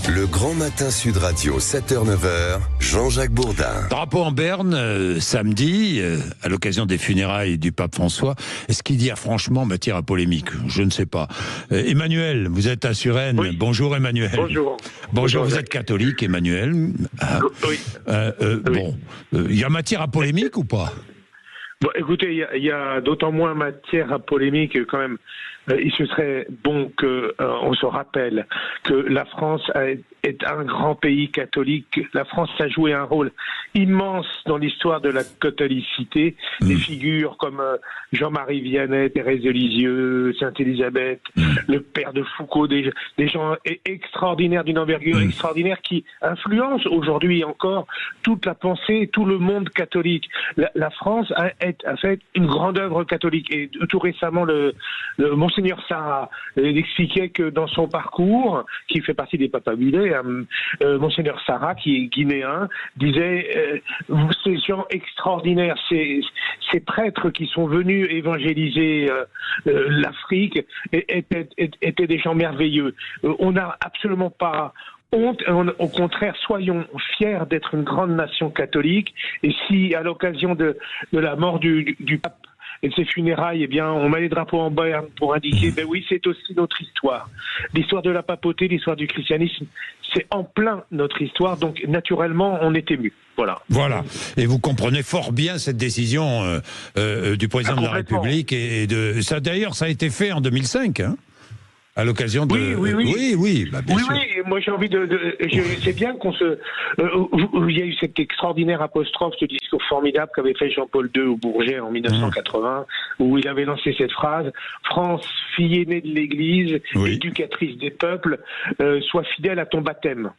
Le Grand Matin Sud Radio, 7h-9h, Jean-Jacques Bourdin. Drapeau en berne, samedi, à l'occasion des funérailles du pape François. Est-ce qu'il y a franchement matière à polémique? Je ne sais pas. Emmanuel, vous êtes à Suresnes. Oui. Bonjour Emmanuel. Bonjour. Bonjour, vous êtes catholique Emmanuel. Oui. Bon, il y a matière à polémique ou pas? Bon, écoutez, il y a d'autant moins matière à polémique quand même. Il se serait bon que on se rappelle que la France est un grand pays catholique. La France a joué un rôle immense dans l'histoire de la catholicité. Des figures comme Jean-Marie Vianney, Thérèse de Lisieux, Sainte-Élisabeth, le père de Foucault, des gens extraordinaires, d'une envergure extraordinaire qui influencent aujourd'hui encore toute la pensée, tout le monde catholique. La France a fait une grande œuvre catholique. Et tout récemment, le Monseigneur Sarah expliquait que dans son parcours, qui fait partie des papabulés, Monseigneur Sarah, qui est guinéen, disait ces gens extraordinaires, ces prêtres qui sont venus évangéliser l'Afrique étaient des gens merveilleux. On n'a absolument pas honte, au contraire, soyons fiers d'être une grande nation catholique. Et si, à l'occasion de la mort du pape et de ses funérailles, eh bien, on met les drapeaux en berne pour indiquer, ben oui, c'est aussi notre histoire. L'histoire de la papauté, l'histoire du christianisme, c'est en plein notre histoire, donc naturellement, on est ému. Voilà. Voilà. Et vous comprenez fort bien cette décision du président de la République ça. D'ailleurs, ça a été fait en 2005, hein, à l'occasion de. Oui, bah, bien sûr. Moi j'ai envie c'est bien qu'on il y a eu cette extraordinaire apostrophe, ce discours formidable qu'avait fait Jean-Paul II au Bourget en 1980, où il avait lancé cette phrase: France, fille aînée de l'Église, éducatrice des peuples, sois fidèle à ton baptême.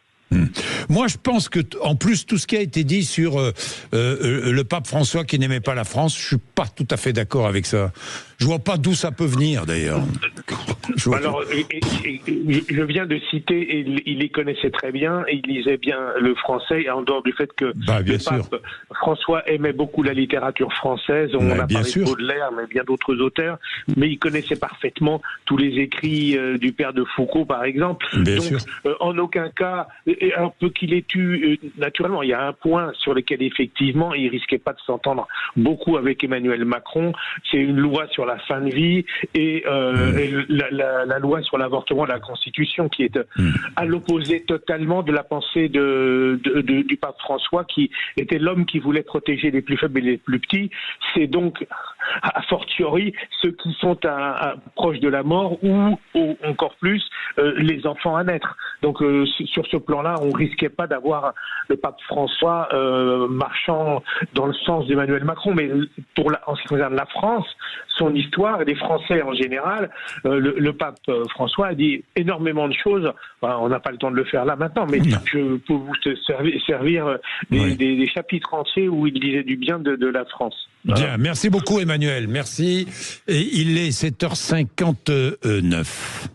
Moi, je pense que, en plus, tout ce qui a été dit sur le pape François qui n'aimait pas la France, je suis pas tout à fait d'accord avec ça. Je vois pas d'où ça peut venir, d'ailleurs. Alors, je viens de citer, et il les connaissait très bien, et il lisait bien le français, en dehors du fait que le pape François aimait beaucoup la littérature française. On a parlé de Baudelaire, mais bien d'autres auteurs, mais il connaissait parfaitement tous les écrits du père de Foucault, par exemple. Donc, en aucun cas, un peu qu'il ait eu, naturellement, il y a un point sur lequel, effectivement, il risquait pas de s'entendre beaucoup avec Emmanuel Macron, c'est une loi sur la fin de vie et la loi sur l'avortement de la Constitution, qui est à l'opposé totalement de la pensée du pape François, qui était l'homme qui voulait protéger les plus faibles et les plus petits. C'est donc, a fortiori, ceux qui sont proches de la mort ou encore plus les enfants à naître. Donc sur ce plan-là, on risquait pas d'avoir le pape François marchant dans le sens d'Emmanuel Macron. Mais en ce qui concerne la France, son histoire et les Français en général, le pape François a dit énormément de choses. Enfin, on n'a pas le temps de le faire là maintenant, mais je peux vous servir des chapitres entiers où il disait du bien de la France. Bien, merci beaucoup Emmanuel, merci. Et il est 7h59.